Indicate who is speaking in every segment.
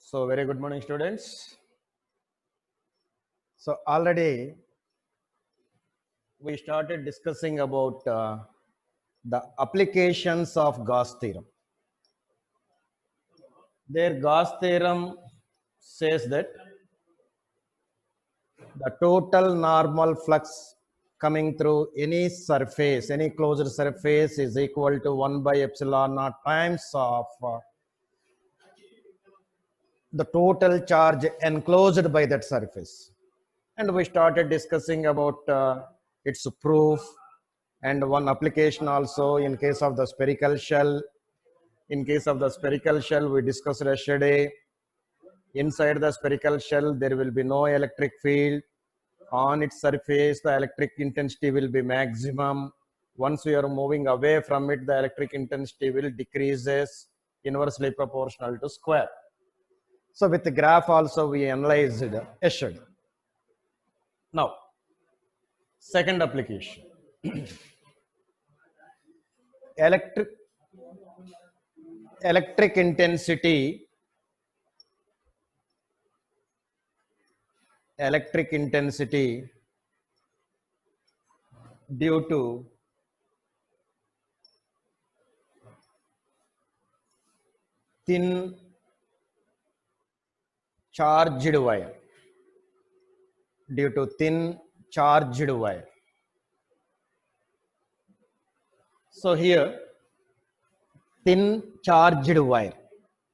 Speaker 1: So very good morning, students. So already we started discussing about the applications of Gauss theorem. There Gauss theorem says that the total normal flux coming through any surface, any closed surface is equal to 1 by epsilon naught times of the total charge enclosed by that surface. And we started discussing about its proof and one application also in case of the spherical shell. In case of the spherical shell, we discussed yesterday, inside the spherical shell there will be no electric field. On its surface the electric intensity will be maximum. Once we are moving away from it, the electric intensity will decreases inversely proportional to square. So with the graph also we analyzed yesterday. Now second application, electric intensity due to thin charged wire, So here thin charged wire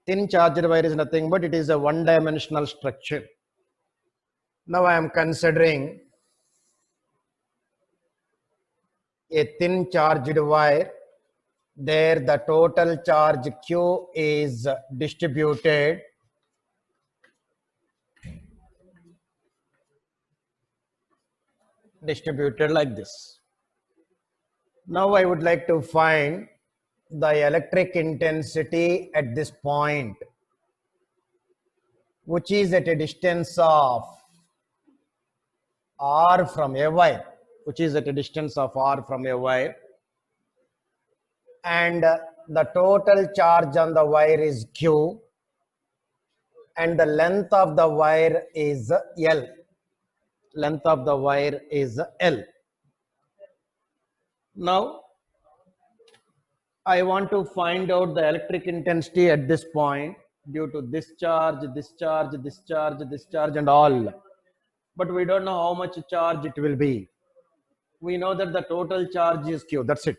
Speaker 1: is nothing but it is a one-dimensional structure. Now I am considering a thin charged wire. There the total charge Q is distributed like this. Now I would like to find the electric intensity at this point, which is at a distance of R from a wire, and the total charge on the wire is Q, and the length of the wire is L. Now I want to find out the electric intensity at this point due to this charge and all. But we don't know how much charge it will be. We know that the total charge is Q, that's it.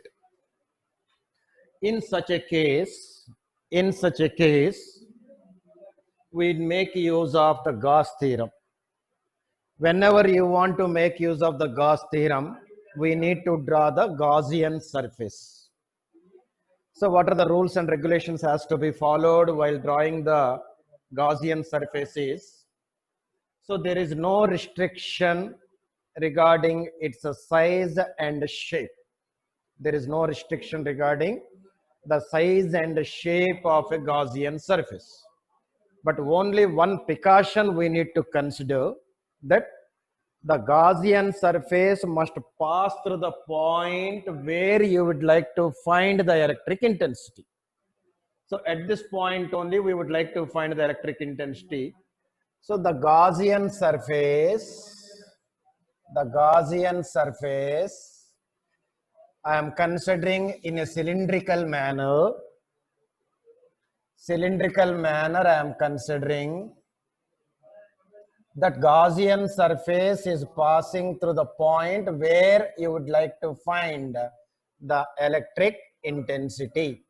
Speaker 1: In such a case, we make use of the Gauss theorem. Whenever you want to make use of the Gauss theorem, we need to draw the Gaussian surface. So what are the rules and regulations has to be followed while drawing the Gaussian surfaces? So there is no restriction regarding its size and shape. There is no restriction regarding the size and shape of a Gaussian surface. But only one precaution we need to consider, that the Gaussian surface must pass through the point where you would like to find the electric intensity. So at this point only we would like to find the electric intensity. So the Gaussian surface, I am considering in a cylindrical manner. I am considering that Gaussian surface is passing through the point where you would like to find the electric intensity.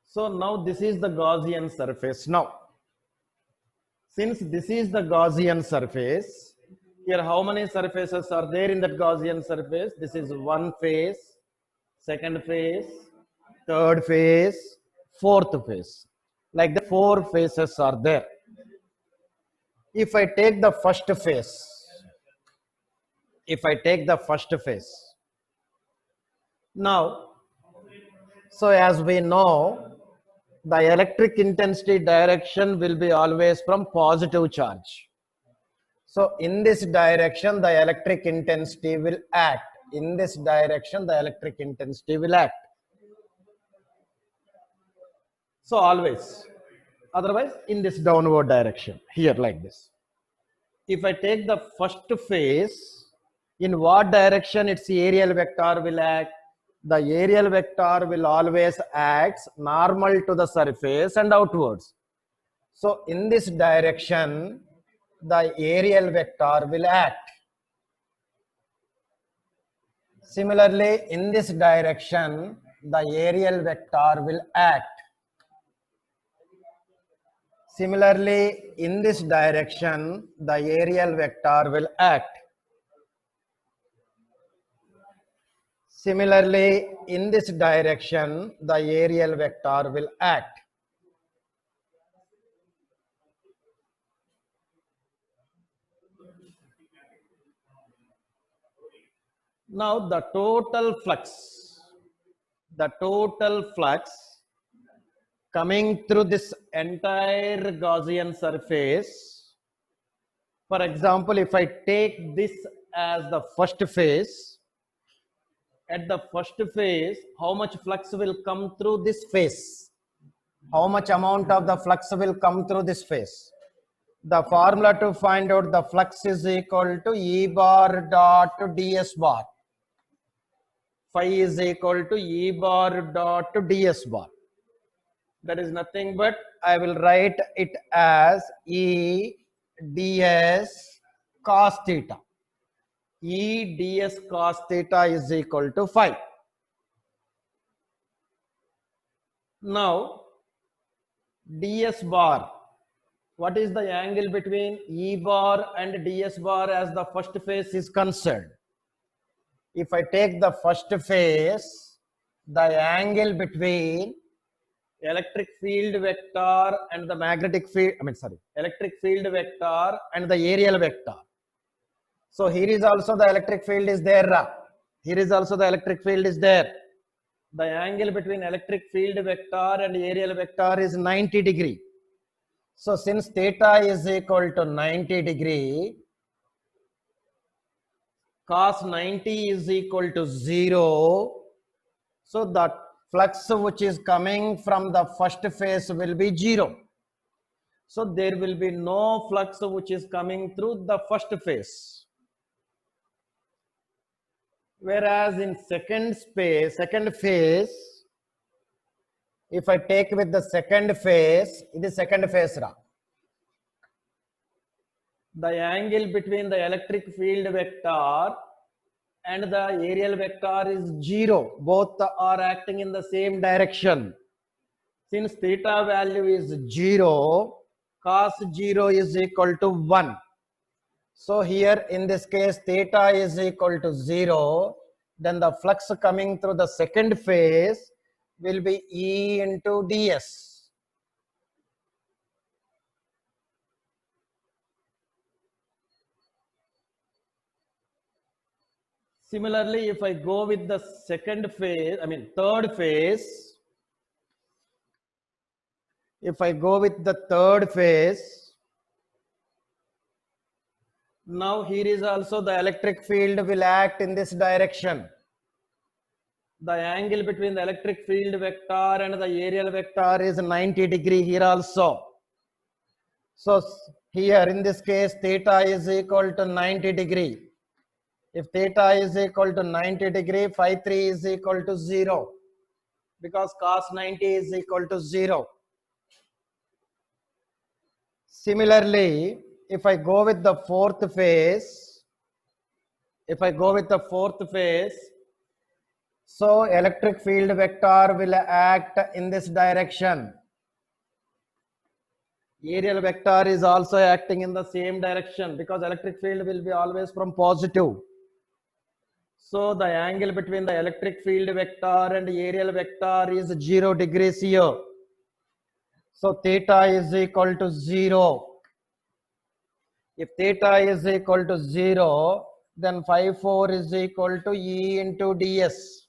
Speaker 1: So now this is the Gaussian surface. Now, since this is the Gaussian surface, here how many surfaces are there in that Gaussian surface? This is one phase, second phase, third phase, fourth phase. Like the four phases are there. If I take the first phase, now, so as we know, the electric intensity direction will be always from positive charge. So in this direction, the electric intensity will act. in this direction the electric intensity will act. So always, otherwise in this downward direction, here like this. If I take the first phase, in what direction its aerial vector will act? The aerial vector will always act normal to the surface and outwards. So in this direction, the aerial vector will act. Similarly, in this direction, the aerial vector will act. Similarly, in this direction, the aerial vector will act. Similarly, in this direction, the aerial vector will act. Now, the total flux coming through this entire Gaussian surface. For example, if I take this as the first phase, at the first phase, how much flux will come through this phase? How much amount of the flux will come through this phase? The formula to find out the flux is equal to E bar dot ds bar. Phi is equal to E bar dot ds bar. That is nothing but I will write it as E ds cos theta. E ds cos theta is equal to phi. Now, ds bar. What is the angle between E bar and ds bar as the first phase is concerned? If I take the first phase, the angle between electric field vector and the magnetic field, electric field vector and the aerial vector. So here is also the electric field is there. Here is also the electric field is there. The angle between electric field vector and aerial vector is 90 degree. So since theta is equal to 90 degree, cos 90 is equal to 0. So the flux which is coming from the first phase will be 0. So there will be no flux which is coming through the first phase. Whereas in second phase, if I take with the second phase, it is second phase. The angle between the electric field vector and the aerial vector is 0. Both are acting in the same direction. Since theta value is 0, cos 0 is equal to 1. So here in this case, theta is equal to 0. Then the flux coming through the second phase will be E into ds. Similarly, if I go with the third phase, if I go with the third phase, now here is also the electric field will act in this direction. The angle between the electric field vector and the aerial vector is 90 degree here also. So here in this case, theta is equal to 90 degree. If theta is equal to 90 degree, phi 3 is equal to 0 because cos 90 is equal to 0. Similarly, if I go with the fourth phase, so electric field vector will act in this direction. Aerial vector is also acting in the same direction because electric field will be always from positive. So the angle between the electric field vector and aerial vector is 0 degrees here. So theta is equal to 0. If theta is equal to 0, then phi 4 is equal to E into ds.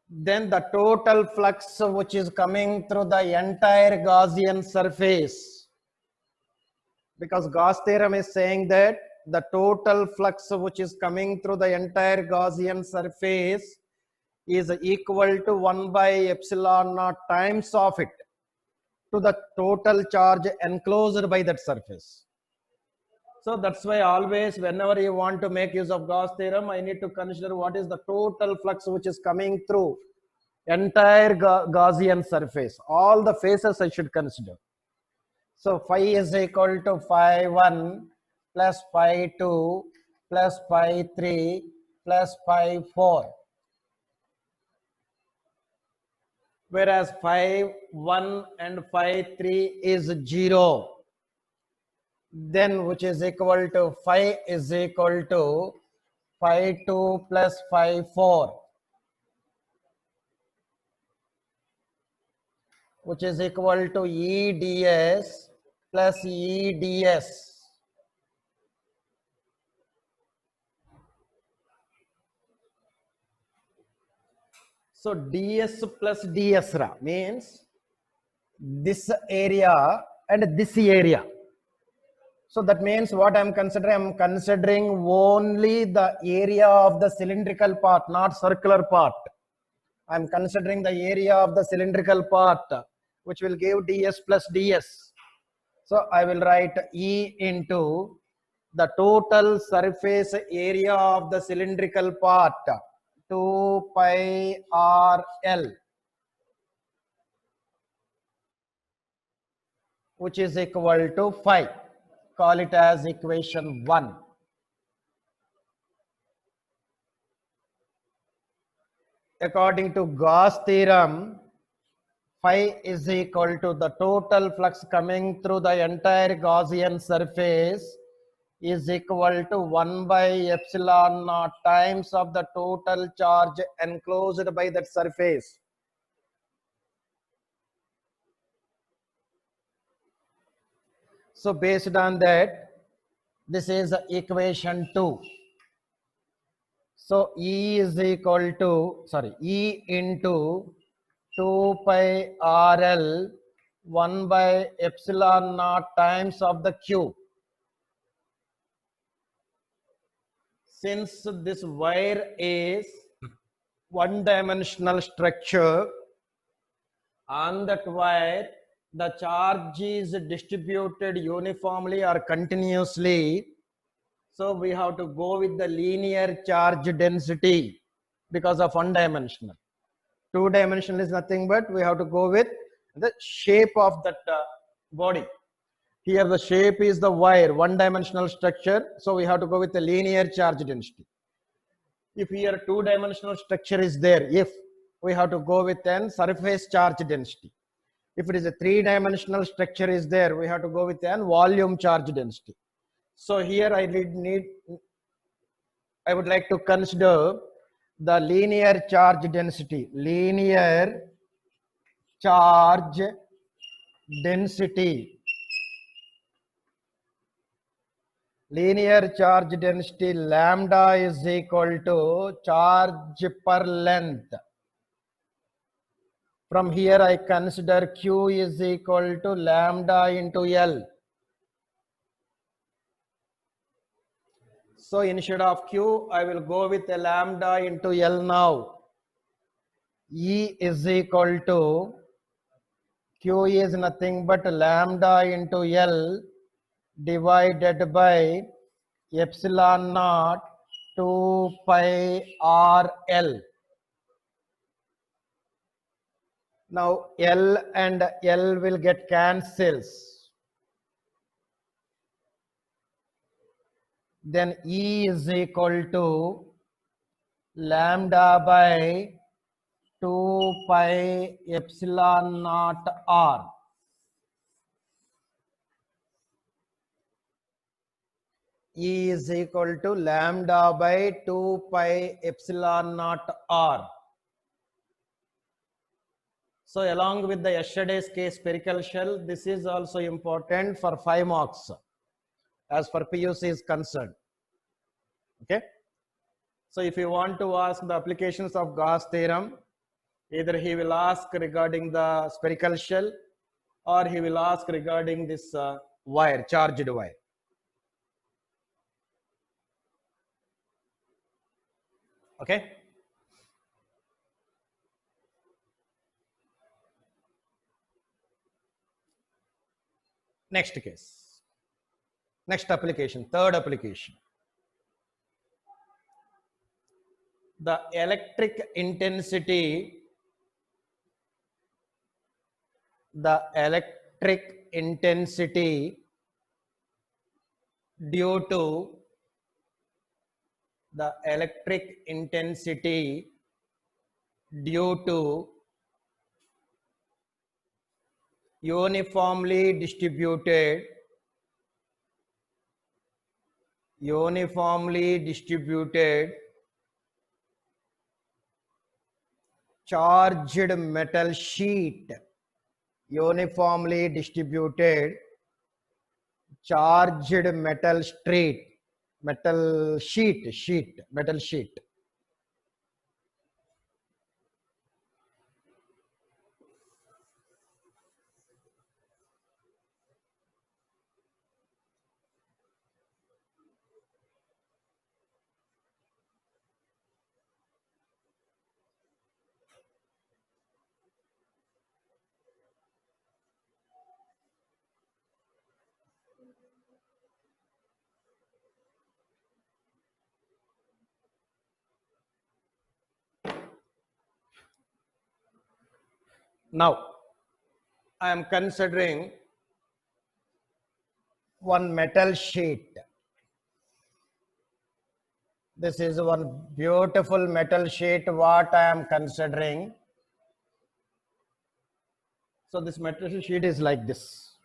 Speaker 1: Then the total flux which is coming through the entire Gaussian surface Because Gauss theorem is saying that the total flux which is coming through the entire Gaussian surface is equal to 1 by epsilon naught times of it to the total charge enclosed by that surface. So that's why always whenever you want to make use of Gauss theorem, I need to consider what is the total flux which is coming through entire Gaussian surface. All the faces I should consider. So phi is equal to phi 1 plus phi 2 plus phi 3 plus phi 4. Whereas phi 1 and phi 3 is 0. Then which is equal to phi is equal to phi 2 plus phi 4. Which is equal to EDS plus EDS. So ds plus ds means this area and this area. So that means what I'm considering only the area of the cylindrical part, not circular part. I'm considering the area of the cylindrical part, which will give ds plus ds. So I will write E into the total surface area of the cylindrical part, 2 pi RL, which is equal to phi. Call it as equation 1. According to Gauss theorem, phi is equal to the total flux coming through the entire Gaussian surface is equal to 1 by epsilon naught times of the total charge enclosed by that surface. So based on that, this is equation 2. So E is equal to, E into 2 pi RL 1 by epsilon naught times of the Q. Since this wire is one-dimensional structure, on that wire the charge is distributed uniformly or continuously. So we have to go with the linear charge density because of one-dimensional. Two-dimensional is nothing but we have to go with the shape of that body. Here the shape is the wire, one-dimensional structure. So we have to go with the linear charge density. If here two-dimensional structure is there, if we have to go with an surface charge density. If it is a three-dimensional structure is there, we have to go with an volume charge density. So here I would like to consider the linear charge density. Linear charge density. Linear charge density lambda is equal to charge per length. From here I consider Q is equal to lambda into L. So instead of Q, I will go with a lambda into L now. E is equal to Q is nothing but lambda into L divided by epsilon naught 2 pi RL. Now L and L will get cancels. Then E is equal to lambda by 2 pi epsilon naught R. E is equal to lambda by 2 pi epsilon naught R. So along with the yesterday's case spherical shell, this is also important for 5 marks as for PUC is concerned. Okay. So if you want to ask the applications of Gauss theorem, either he will ask regarding the spherical shell or he will ask regarding this wire, charged wire. Okay. Next case. Next application, third application. The electric intensity due to the electric intensity due to uniformly distributed charged metal sheet, uniformly distributed charged metal sheet. Now, I am considering one metal sheet. This is one beautiful metal sheet what I am considering. So this metal sheet is like this.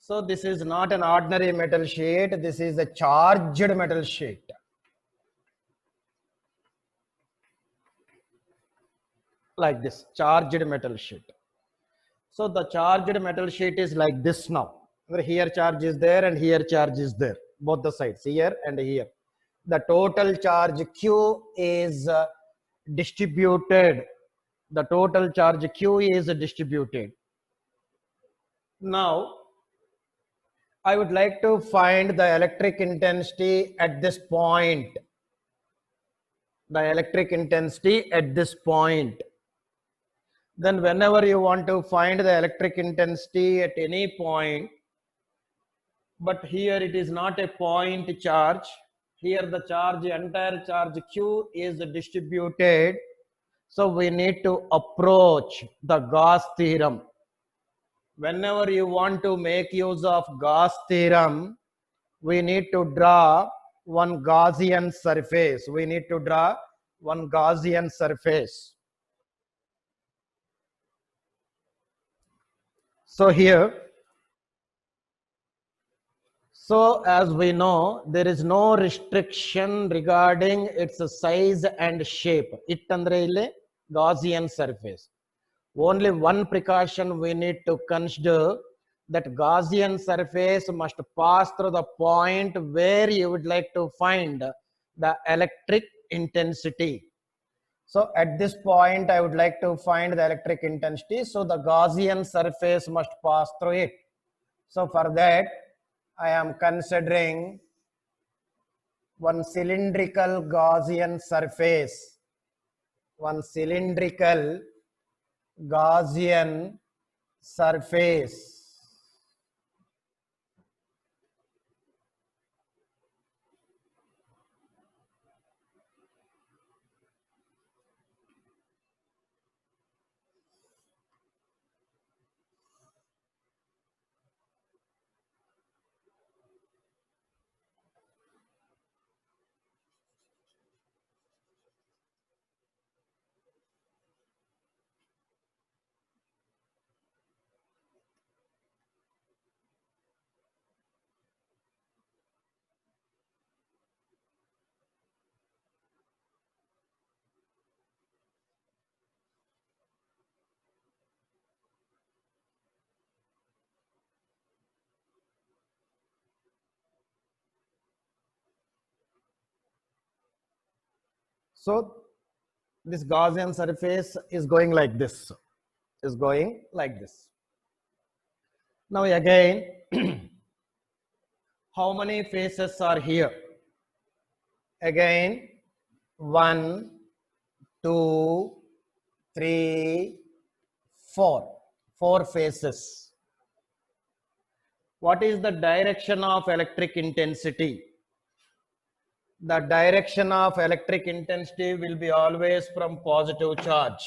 Speaker 1: So this is not an ordinary metal sheet. This is a charged metal sheet. Like this, charged metal sheet. So the charged metal sheet is like this now. Here charge is there and here charge is there. Both the sides, here and here. The total charge Q is distributed. The total charge Q is distributed. Now, I would like to find the electric intensity at this point. The electric intensity at this point. Then whenever you want to find the electric intensity at any point, but here it is not a point charge. Here the charge, entire charge Q is distributed. So we need to approach the Gauss theorem. Whenever you want to make use of Gauss theorem, we need to draw one Gaussian surface. So here, so as we know, there is no restriction regarding its size and shape. It andre ille Gaussian surface. Only one precaution we need to consider, that Gaussian surface must pass through the point where you would like to find the electric intensity. So at this point, I would like to find the electric intensity. So the Gaussian surface must pass through it. So for that, I am considering one cylindrical Gaussian surface. One cylindrical Gaussian surface. So this Gaussian surface is going like this. Now again, How many faces are here? Again, 1, 2, 3, 4. 4 faces. What is the direction of electric intensity? The direction of electric intensity will be always from positive charge.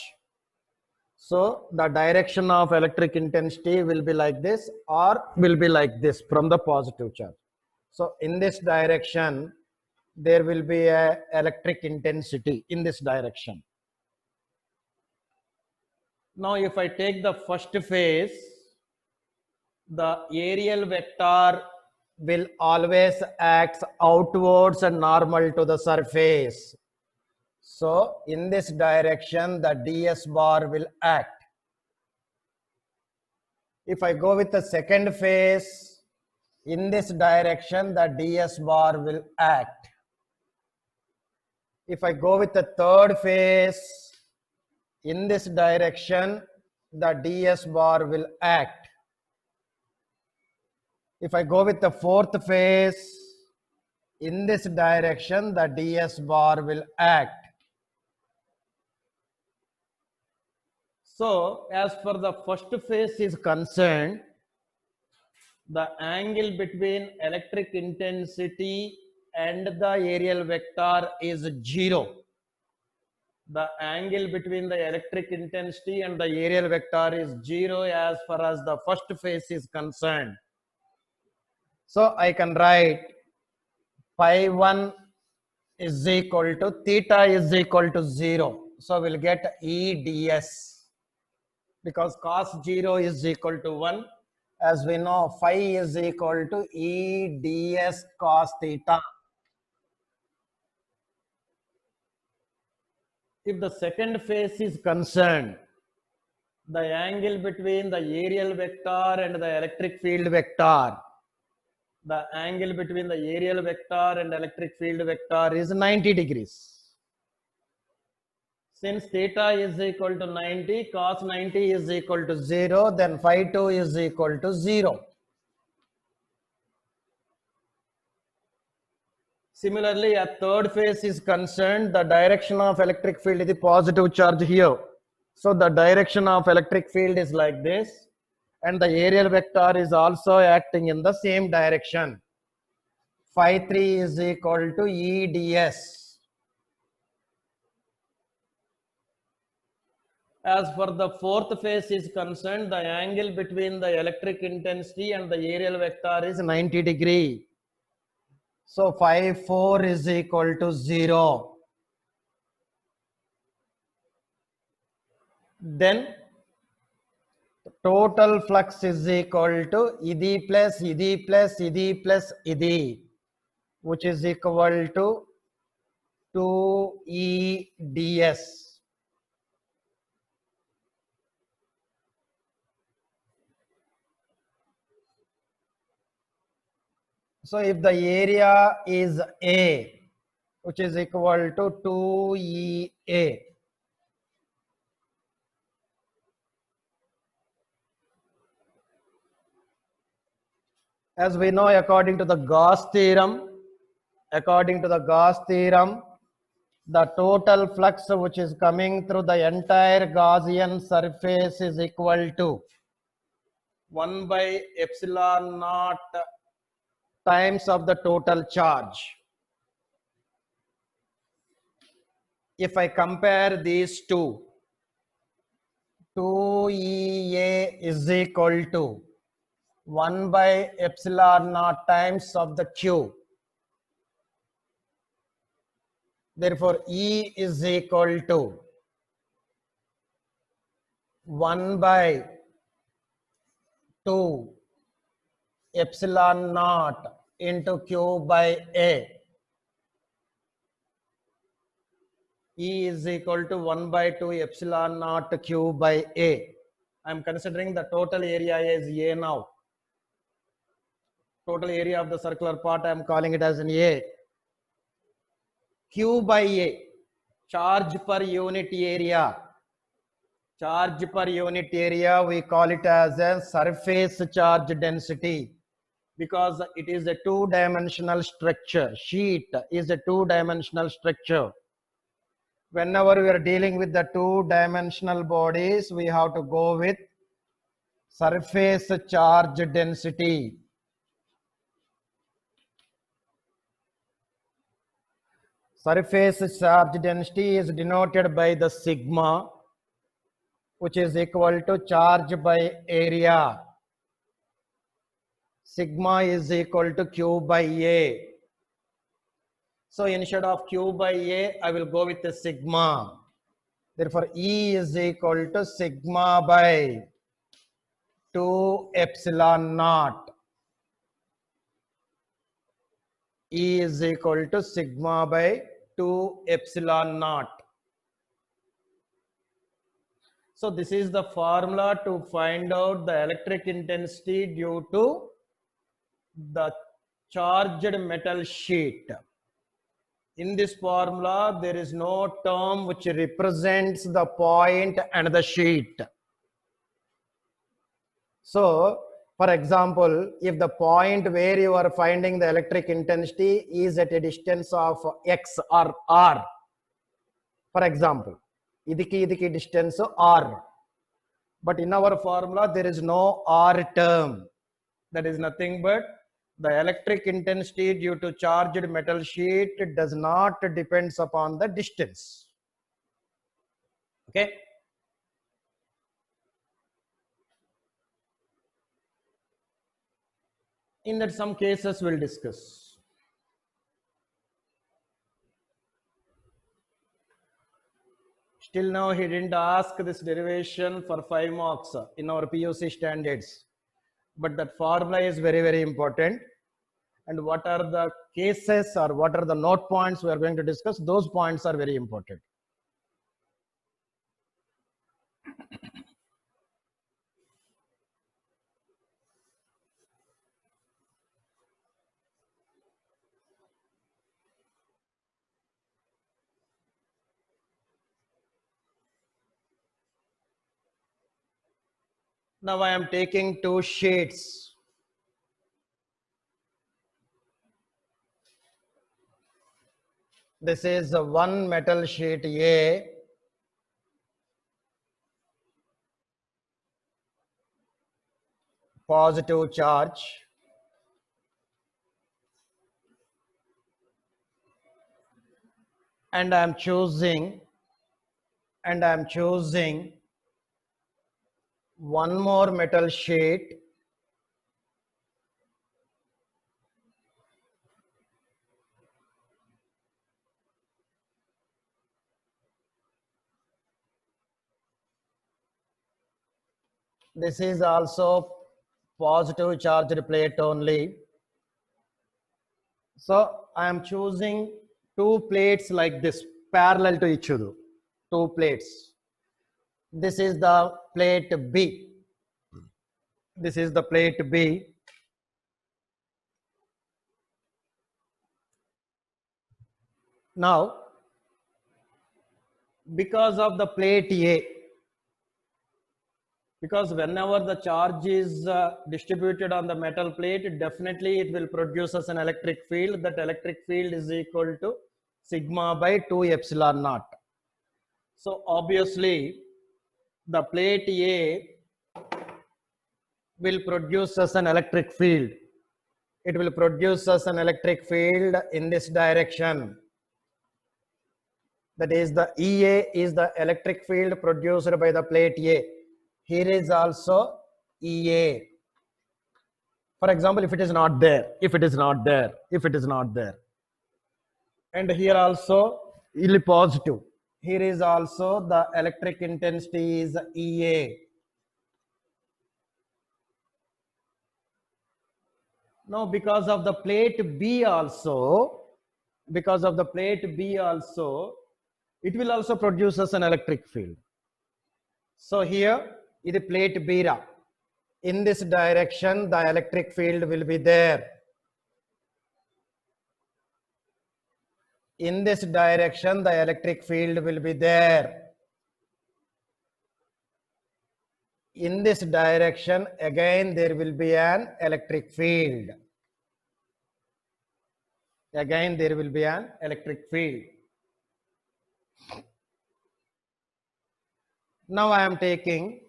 Speaker 1: So the direction of electric intensity will be like this or will be like this from the positive charge. So in this direction, there will be a electric intensity in this direction. Now if I take the first phase, the aerial vector will always act outwards and normal to the surface. So in this direction, the ds bar will act. If I go with the second phase, in this direction, the ds bar will act. If I go with the third phase, in this direction, the ds bar will act. If I go with the fourth phase, in this direction, the ds bar will act. So, as for the first phase is concerned, the angle between electric intensity and the aerial vector is 0. The angle between the electric intensity and the aerial vector is 0 as far as the first phase is concerned. So I can write pi 1 is equal to theta is equal to 0. So we'll get EDS because cos 0 is equal to 1. As we know, phi is equal to EDS cos theta. If the second phase is concerned, the angle between the aerial vector and the electric field vector, the angle between the aerial vector and electric field vector is 90 degrees. Since theta is equal to 90, cos 90 is equal to 0, then phi 2 is equal to 0. Similarly, a third phase is concerned, the direction of electric field is the positive charge here. So the direction of electric field is like this, and the aerial vector is also acting in the same direction. Phi 3 is equal to EDS. As for the fourth phase is concerned, the angle between the electric intensity and the aerial vector is 90 degree. So phi 4 is equal to 0. Then total flux is equal to ID plus ID plus ID plus ID, which is equal to 2EDS. So if the area is A, which is equal to 2EA, as we know, according to the Gauss theorem, the total flux which is coming through the entire Gaussian surface is equal to 1 by epsilon naught times of the total charge. If I compare these two, 2EA is equal to 1 by epsilon naught times of the Q. Therefore, E is equal to 1 by 2 epsilon naught into Q by A. E is equal to 1 by 2 epsilon naught Q by A. I am considering the total area as A now. Total area of the circular part, I am calling it as an A. Q by A, charge per unit area. Charge per unit area, we call it as a surface charge density. because it is a two-dimensional structure. Sheet is a two-dimensional structure. Whenever we are dealing with the two-dimensional bodies, we have to go with surface charge density. Surface charge density is denoted by the sigma, which is equal to charge by area. Sigma is equal to Q by A. So instead of Q by A, I will go with the sigma. Therefore, E is equal to sigma by 2 epsilon naught. E is equal to sigma by 2 epsilon naught. So this is the formula to find out the electric intensity due to the charged metal sheet. In this formula, there is no term which represents the point and the sheet. So, for example, if the point where you are finding the electric intensity is at a distance of x or r, for example, idiki distance r, but in our formula there is no r term. That is nothing but the electric intensity due to charged metal sheet does not depends upon the distance. Okay. In that some cases we'll discuss. Still now he didn't ask this derivation for 5 marks in our PUC standards. But that formula is very, very important. And what are the cases or what are the note points we are going to discuss? Those points are very important. Now I am taking 2 sheets. This is one metal sheet A. Positive charge. And I am choosing one more metal sheet. This is also positive charged plate only. So I am choosing 2 plates like this, parallel to each other. 2 plates. This is the plate B. This is the plate B. Now, because of the plate A, because whenever the charge is distributed on the metal plate, definitely it will produce us an electric field. That electric field is equal to sigma by 2 epsilon naught. So obviously, the plate A will produce us an electric field. It will produce us an electric field in this direction. That is, the EA is the electric field produced by the plate A. Here is also EA. For example, if it is not there, if it is not there, if it is not there. And here also, positive. Here is also the electric intensity is EA. Now, because of the plate B also, it will also produce us an electric field. So here is the plate B. In this direction, the electric field will be there. In this direction, the electric field will be there. In this direction, again, there will be an electric field. Again, there will be an electric field. Now I am taking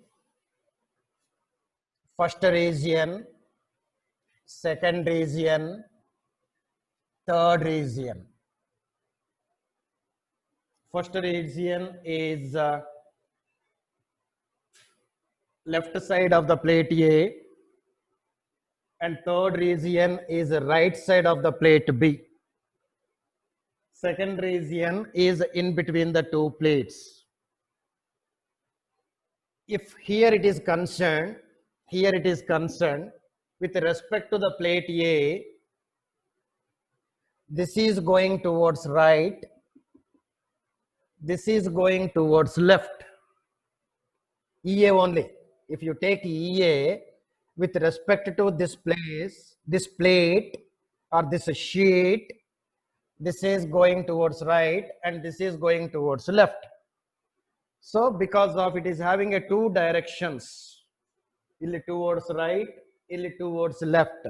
Speaker 1: first region, second region, third region. First region is left side of the plate A, and third region is right side of the plate B. Second region is in between the two plates. If here it is concerned, with respect to the plate A, this is going towards right, this is going towards left. EA only. If you take EA with respect to this place, this plate or this sheet, this is going towards right and this is going towards left. So because of it is having a two directions, illi towards right, illi towards left,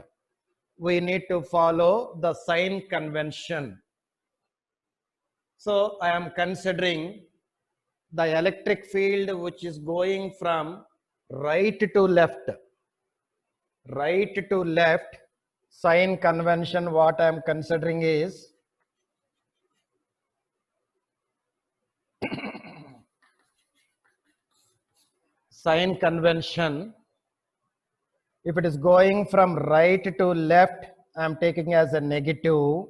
Speaker 1: we need to follow the sign convention. So I am considering the electric field which is going from right to left. Right to left, sign convention, what I am considering is sign convention. If it is going from right to left, I am taking as a negative.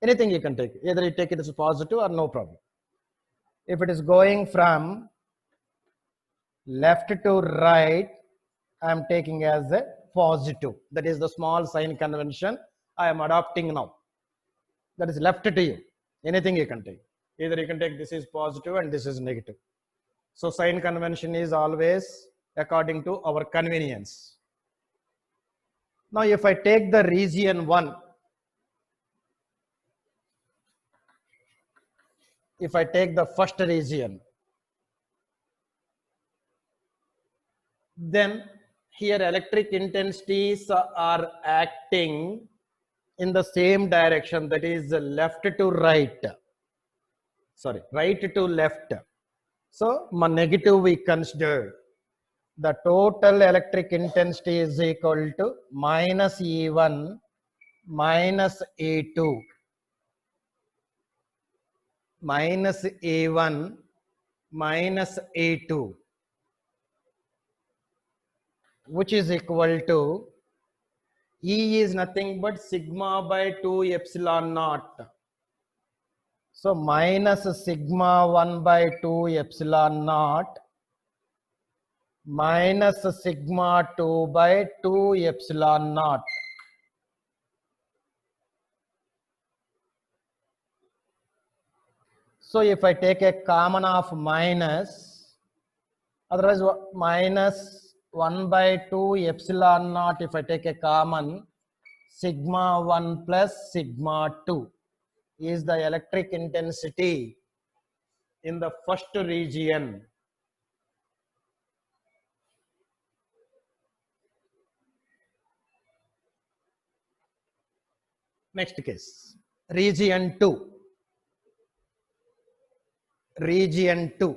Speaker 1: Anything you can take, either you take it as a positive or no problem. If it is going from left to right, I am taking as a positive. That is the small sign convention I am adopting now. That is left to you. Anything you can take. Either you can take this is positive and this is negative. So sign convention is always according to our convenience. Now if I take the region 1, if I take the first region, then here electric intensities are acting in the same direction, that is left to right. Sorry, right to left. So my negative we consider. The total electric intensity is equal to minus E1 minus A2 minus A1 minus A2, which is equal to E is nothing but sigma by 2 epsilon naught. So minus sigma 1 by 2 epsilon naught minus sigma 2 by 2 epsilon naught. So if I take a common of minus, otherwise minus 1 by 2 epsilon naught, if I take a common, sigma 1 plus sigma 2 is the electric intensity in the first region. Next case, region 2. Region 2.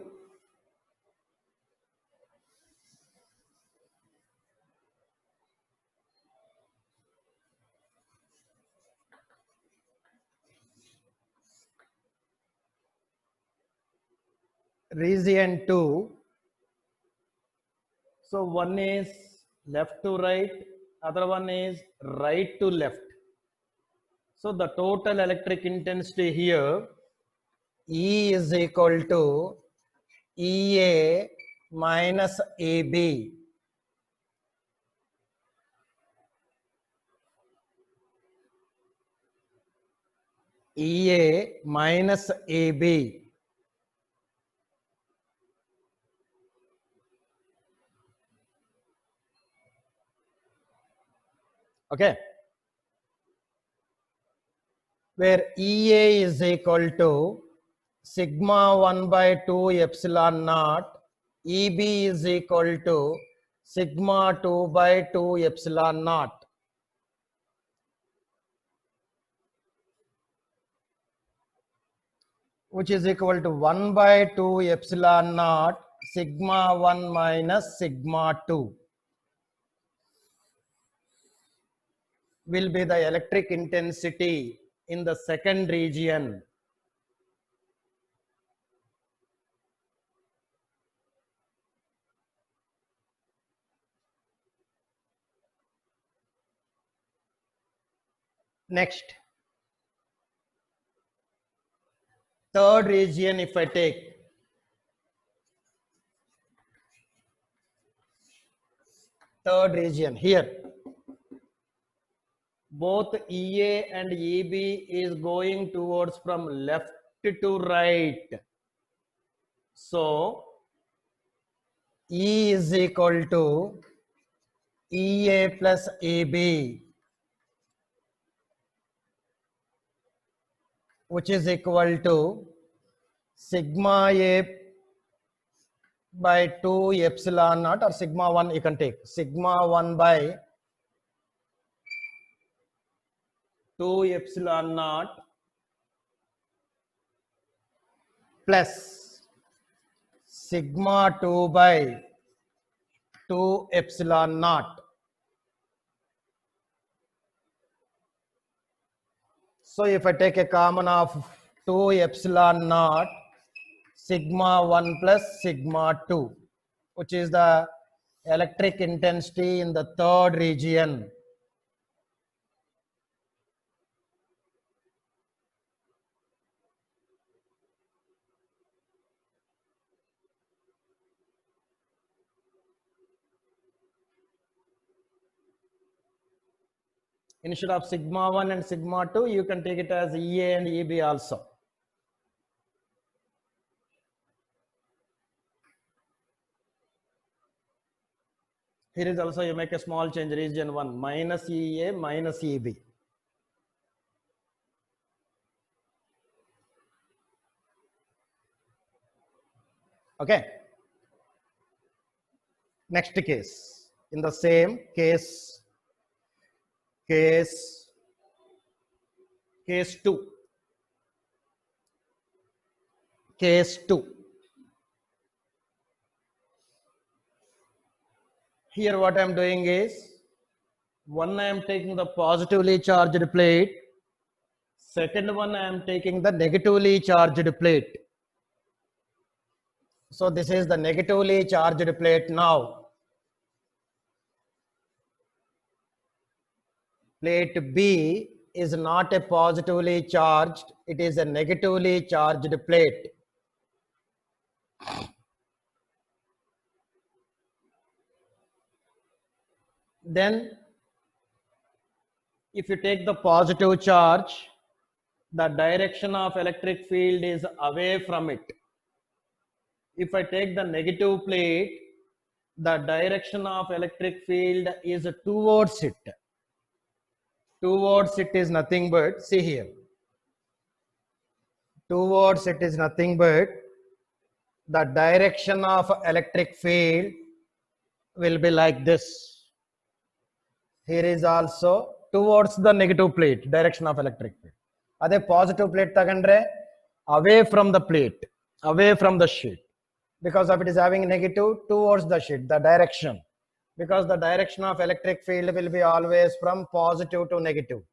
Speaker 1: Region 2. So one is left to right, other one is right to left. So the total electric intensity here, E is equal to EA minus AB. EA minus AB. Okay. Where EA is equal to sigma 1 by 2 epsilon naught, EB is equal to sigma 2 by 2 epsilon naught. which is equal to 1 by 2 epsilon naught sigma 1 minus sigma 2 will be the electric intensity in the second region. Next, third region, if I take third region here, both EA and EB is going towards from left to right. So E is equal to EA plus AB, which is equal to sigma A by 2 epsilon naught, or sigma 1 you can take, sigma 1 by 2 epsilon naught plus sigma 2 by 2 epsilon naught. So if I take a common of 2 epsilon naught, sigma 1 plus sigma 2, which is the electric intensity in the third region. Instead of sigma 1 and sigma 2, you can take it as EA and EB also. Here is also you make a small change, region 1 minus EA minus EB. Okay. Next case, in the same case 2. Case 2. Here what I am doing is, one I am taking the positively charged plate, second one I am taking the negatively charged plate. So this is the negatively charged plate now. Plate B is not a positively charged, it is a negatively charged plate. Then if you take the positive charge, the direction of electric field is away from it. If I take the negative plate, the direction of electric field is towards it. Towards it is nothing but, see here, towards it is nothing but the direction of electric field will be like this. Here is also towards the negative plate, direction of electric field. Ade positive plate tagandre away from the plate, away from the sheet, because of it is having negative, towards the sheet, the direction, because the direction of electric field will be always from positive to negative.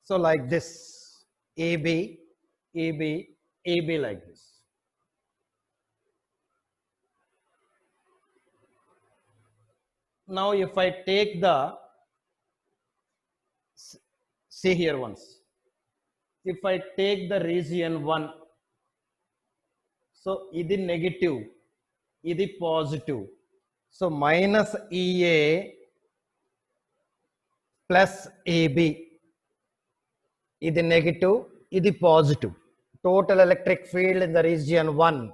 Speaker 1: So like this, AB, AB, AB like this. Now if I take the, see here once, if I take the region 1, so this is negative, this is positive. So minus EA plus AB. This is negative, this is positive. Total electric field in the region 1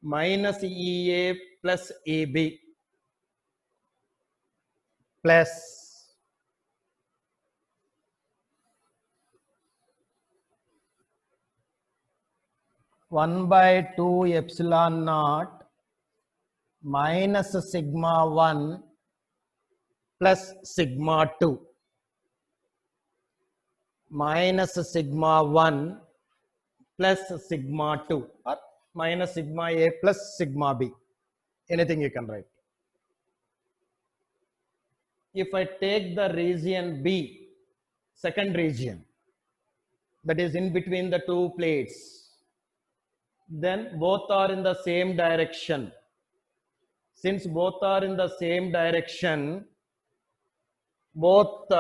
Speaker 1: minus EA plus AB plus 1 by 2 epsilon naught minus sigma 1 plus sigma 2 minus sigma 1 plus sigma 2 or minus sigma a plus sigma b. Anything you can write. If I take the region B, second region, that is in between the two plates, then both are in the same direction. Since both are in the same direction, both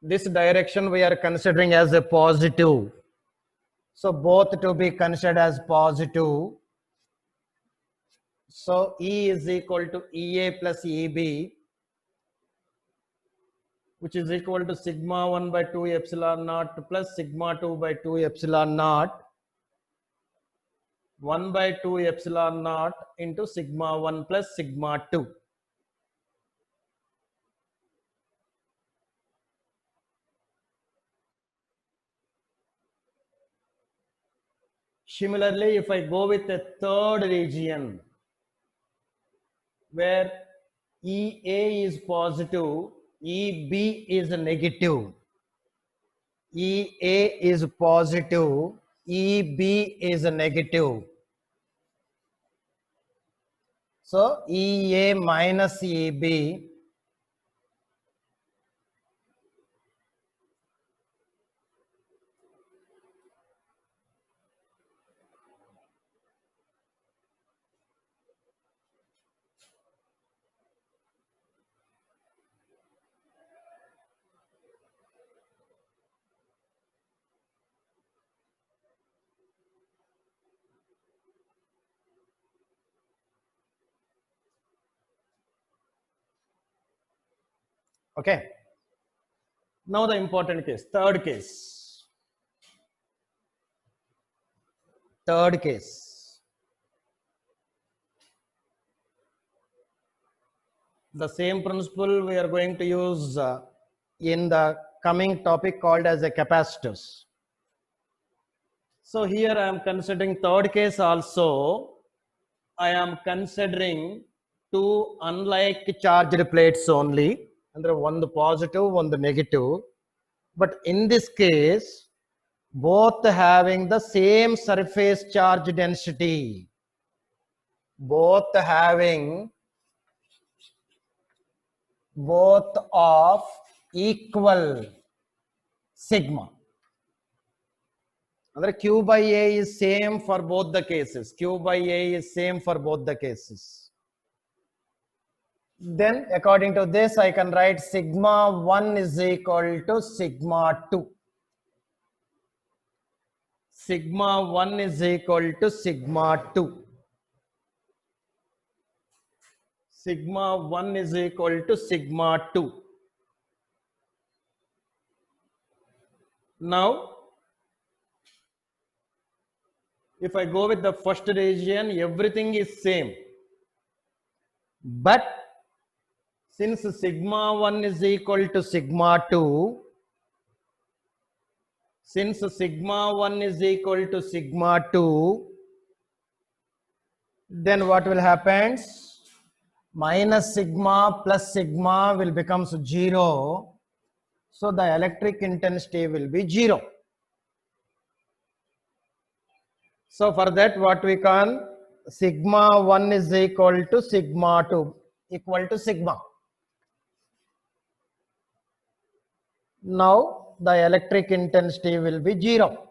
Speaker 1: this direction we are considering as a positive. So both to be considered as positive. So E is equal to EA plus EB, which is equal to sigma 1 by 2 epsilon naught plus sigma 2 by 2 epsilon naught, 1 by 2 epsilon naught into sigma 1 plus sigma 2. Similarly, if I go with a third region where EA is positive, EB is negative, EA is positive, EB is negative. So EA minus EB okay. Now the important case, third case. Third case. The same principle we are going to use in the coming topic called as a capacitors. So here I am considering third case also. I am considering two unlike charged plates only. And one the positive, one the negative. But in this case, both having the same surface charge density. Both of equal sigma. Andre Q by A is same for both the cases. Q by A is same for both the cases. Then according to this, I can write sigma 1 is equal to sigma 2. Sigma 1 is equal to sigma 2. Sigma 1 is equal to sigma 2. Now, if I go with the first region, everything is same. But since sigma 1 is equal to sigma 2, since sigma 1 is equal to sigma 2, then what will happen? Minus sigma plus sigma will become 0. So the electric intensity will be 0. So for that, what we can, sigma 1 is equal to sigma 2, equal to sigma. Now the electric intensity will be 0.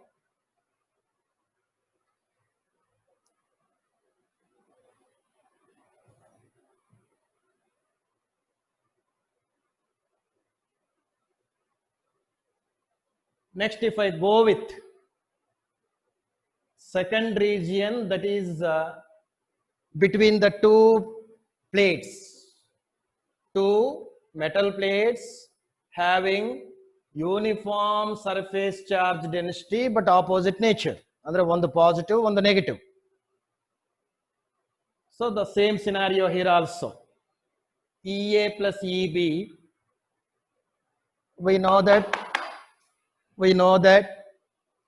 Speaker 1: Next, if I go with second region, that is between the two plates, two metal plates having uniform surface charge density but opposite nature. Andre one the positive, one the negative. So the same scenario here also. EA plus EB, we know that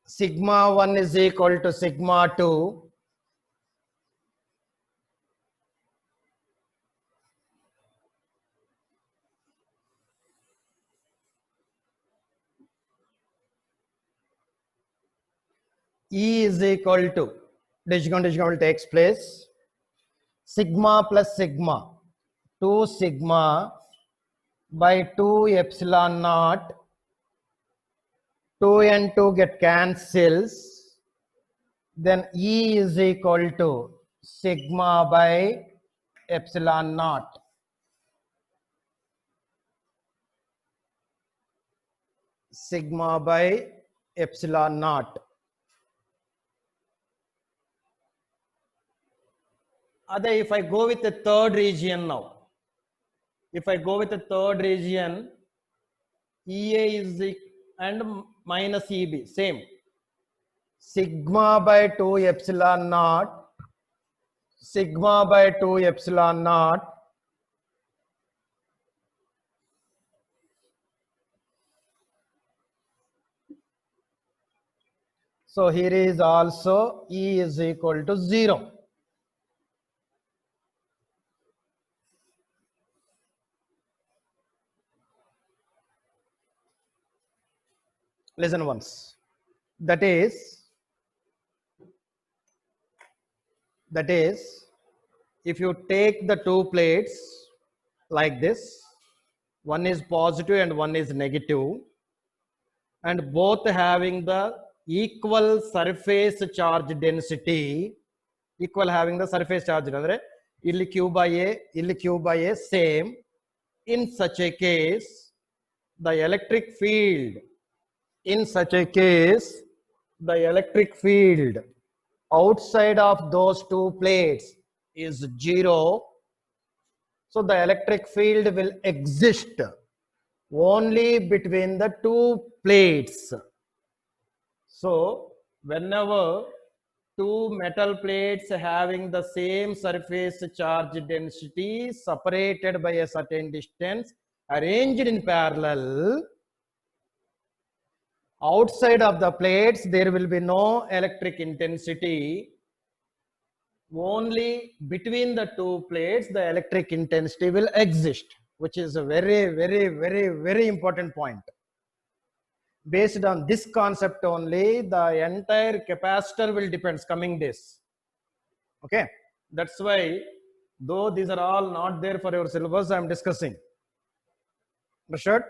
Speaker 1: sigma 1 is equal to sigma 2. E is equal to, disjunction takes place, sigma plus sigma, 2 sigma by 2 epsilon naught, 2 and 2 get cancels, then E is equal to sigma by epsilon naught. Sigma by epsilon naught. If I go with the third region now, if I go with the third region, EA is and minus EB, same. Sigma by 2 epsilon naught, sigma by 2 epsilon naught, so here is also E is equal to 0. Listen once. That is, if you take the two plates like this, one is positive and one is negative, and both having the equal surface charge density, equal having the surface charge, andre illi q by a same. In such a case, the electric field, outside of those two plates is 0. So the electric field will exist only between the two plates. So whenever two metal plates having the same surface charge density separated by a certain distance arranged in parallel, outside of the plates there will be no electric intensity. Only between the two plates the electric intensity will exist, which is a very important point. Based on this concept only, the entire capacitor will depend coming days. Okay, that's why, though these are all not there for your syllabus, I am discussing. Understood?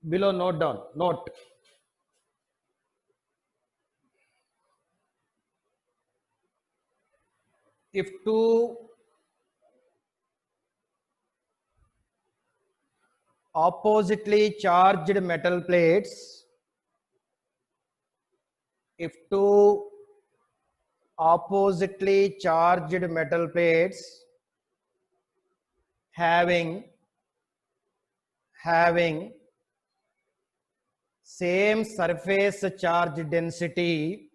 Speaker 1: Below note down, note. If two oppositely charged metal plates, if two oppositely charged metal plates having same surface charge density,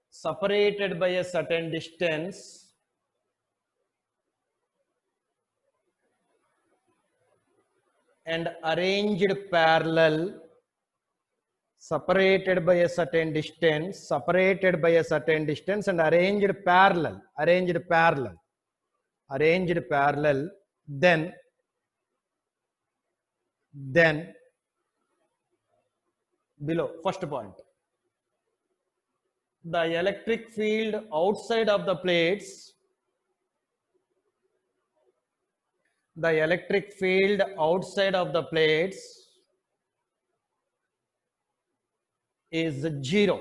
Speaker 1: separated by a certain distance, and arranged parallel, separated by a certain distance and arranged parallel, then below, first point, the electric field outside of the plates, is 0.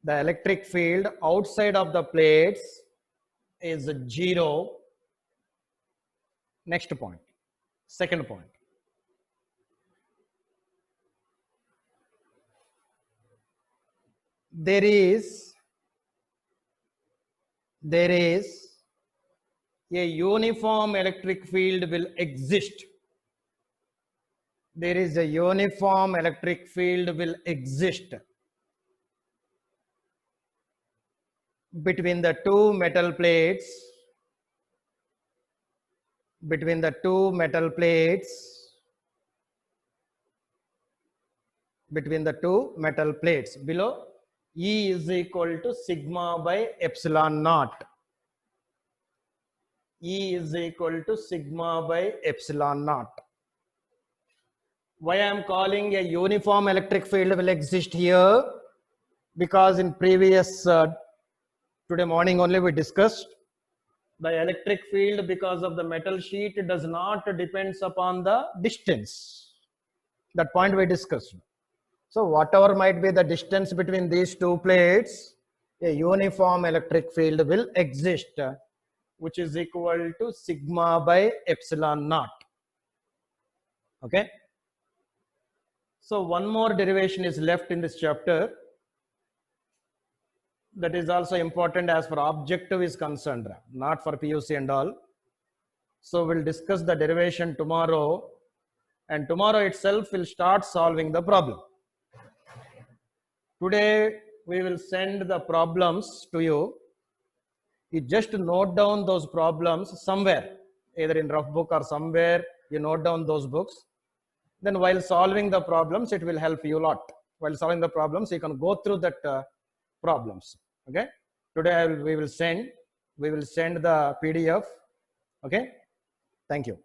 Speaker 1: The electric field outside of the plates is 0. Next point, second point. There is a uniform electric field will exist. There is a uniform electric field will exist between the two metal plates, below. E is equal to sigma by epsilon naught. E is equal to sigma by epsilon naught. Why I am calling a uniform electric field will exist here? Because in previous, today morning only we discussed, the electric field because of the metal sheet does not depends upon the distance. That point we discussed. So whatever might be the distance between these two plates, a uniform electric field will exist, which is equal to sigma by epsilon naught. Okay. So one more derivation is left in this chapter. That is also important as far objective is concerned, not for PUC and all. So we'll discuss the derivation tomorrow, and tomorrow itself we'll start solving the problem. Today we will send the problems to you. You just note down those problems somewhere, either in rough book or somewhere you note down those books. Then while solving the problems, it will help you a lot. While solving the problems, you can go through that problems. Okay. Today we will send the PDF. Okay. Thank you.